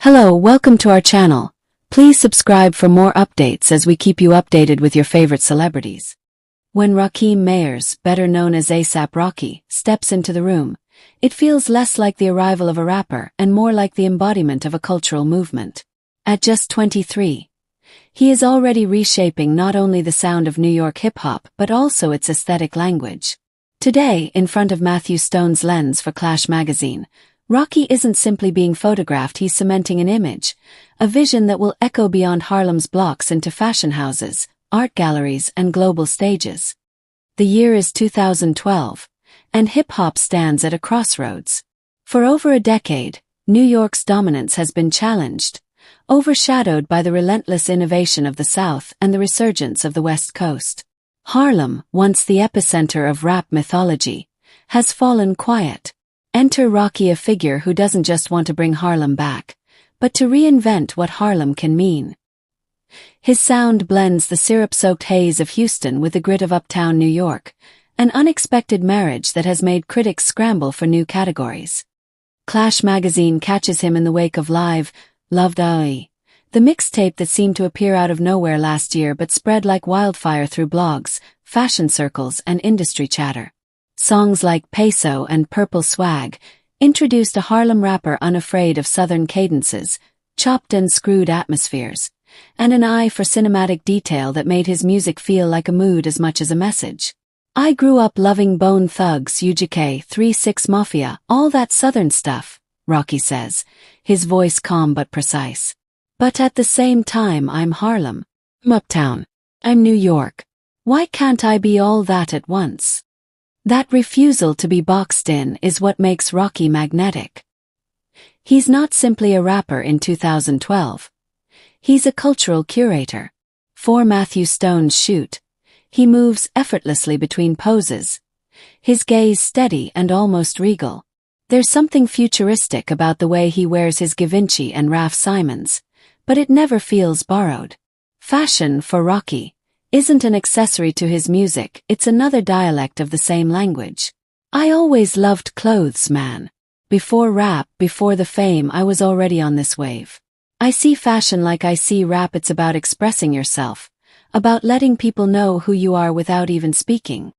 Hello, welcome to our channel. Please subscribe for more updates as we keep you updated with your favorite celebrities. When Rakim Mayers, better known as ASAP Rocky, steps into the room, it feels less like the arrival of a rapper and more like the embodiment of a cultural movement. At just 23, he is already reshaping not only the sound of New York hip-hop but also its aesthetic language. Today, in front of Matthew Stone's lens for Clash magazine, Rocky isn't simply being photographed, he's cementing an image, a vision that will echo beyond Harlem's blocks into fashion houses, art galleries, and global stages. The year is 2012, and hip-hop stands at a crossroads. For over a decade, New York's dominance has been challenged, overshadowed by the relentless innovation of the South and the resurgence of the West Coast. Harlem, once the epicenter of rap mythology, has fallen quiet. Enter Rocky, a figure who doesn't just want to bring Harlem back, but to reinvent what Harlem can mean. His sound blends the syrup-soaked haze of Houston with the grit of uptown New York, an unexpected marriage that has made critics scramble for new categories. Clash magazine catches him in the wake of Live, Loved I, the mixtape that seemed to appear out of nowhere last year but spread like wildfire through blogs, fashion circles, and industry chatter. Songs like Peso and Purple Swag introduced a Harlem rapper unafraid of southern cadences, chopped and screwed atmospheres, and an eye for cinematic detail that made his music feel like a mood as much as a message. I grew up loving Bone Thugs, UGK, 3-6 Mafia, all that southern stuff, Rocky says, his voice calm but precise. But at the same time I'm Harlem. I'm uptown. I'm New York. Why can't I be all that at once? That refusal to be boxed in is what makes Rocky magnetic. He's not simply a rapper in 2012. He's a cultural curator. For Matthew Stone's shoot, he moves effortlessly between poses, his gaze steady and almost regal. There's something futuristic about the way he wears his Givenchy and Raf Simons, but it never feels borrowed. Fashion, for Rocky, isn't an accessory to his music, it's another dialect of the same language. I always loved clothes, man. Before rap, before the fame, I was already on this wave. I see fashion like I see rap, it's about expressing yourself, about letting people know who you are without even speaking.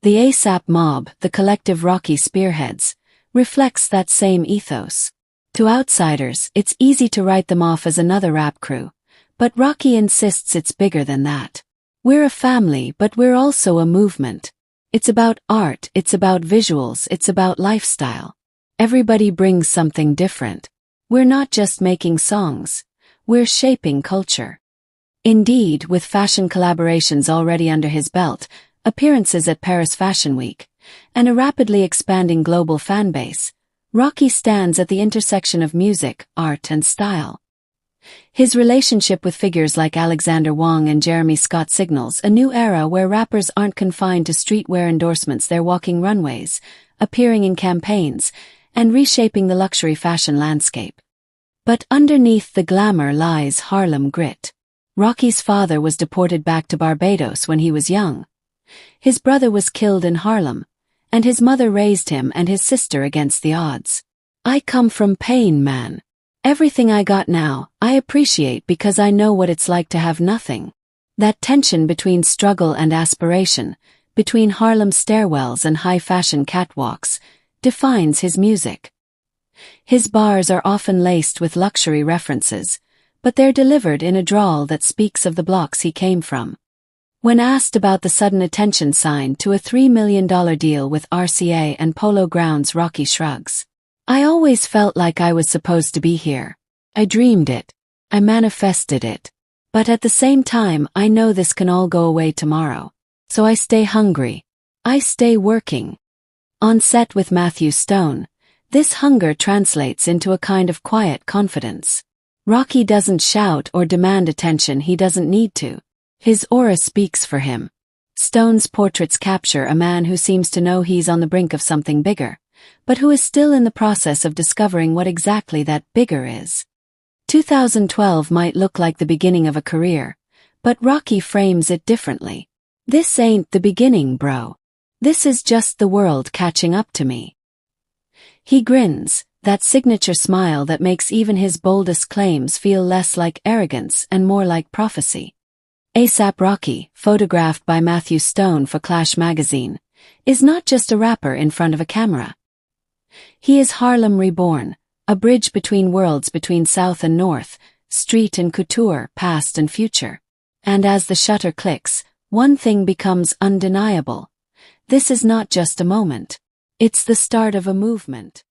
The ASAP mob, the collective Rocky spearheads, reflects that same ethos. To outsiders, it's easy to write them off as another rap crew, but Rocky insists it's bigger than that. We're a family, but we're also a movement. It's about art, it's about visuals, it's about lifestyle. Everybody brings something different. We're not just making songs, we're shaping culture. Indeed, with fashion collaborations already under his belt, appearances at Paris Fashion Week, and a rapidly expanding global fanbase, Rocky stands at the intersection of music, art, and style. His relationship with figures like Alexander Wang and Jeremy Scott signals a new era where rappers aren't confined to streetwear endorsements, they're walking runways, appearing in campaigns, and reshaping the luxury fashion landscape. But underneath the glamour lies Harlem grit. Rocky's father was deported back to Barbados when he was young. His brother was killed in Harlem, and his mother raised him and his sister against the odds. I come from pain, man. Everything I got now, I appreciate because I know what it's like to have nothing. That tension between struggle and aspiration, between Harlem stairwells and high-fashion catwalks, defines his music. His bars are often laced with luxury references, but they're delivered in a drawl that speaks of the blocks he came from. When asked about the sudden attention signed to a $3 million deal with RCA and Polo Grounds, Rocky shrugs. I always felt like I was supposed to be here. I dreamed it. I manifested it. But at the same time, I know this can all go away tomorrow. So I stay hungry. I stay working. On set with Matthew Stone, this hunger translates into a kind of quiet confidence. Rocky doesn't shout or demand attention, he doesn't need to. His aura speaks for him. Stone's portraits capture a man who seems to know he's on the brink of something bigger, but who is still in the process of discovering what exactly that bigger is. 2012 might look like the beginning of a career, but Rocky frames it differently. This ain't the beginning, bro. This is just the world catching up to me. He grins, That signature smile that makes even his boldest claims feel less like arrogance and more like prophecy. A$AP Rocky, photographed by Matthew Stone for Clash magazine, is not just a rapper in front of a camera. He is Harlem reborn, a bridge between worlds, between South and North, street and couture, past and future. And as the shutter clicks, one thing becomes undeniable. This is not just a moment. It's the start of a movement.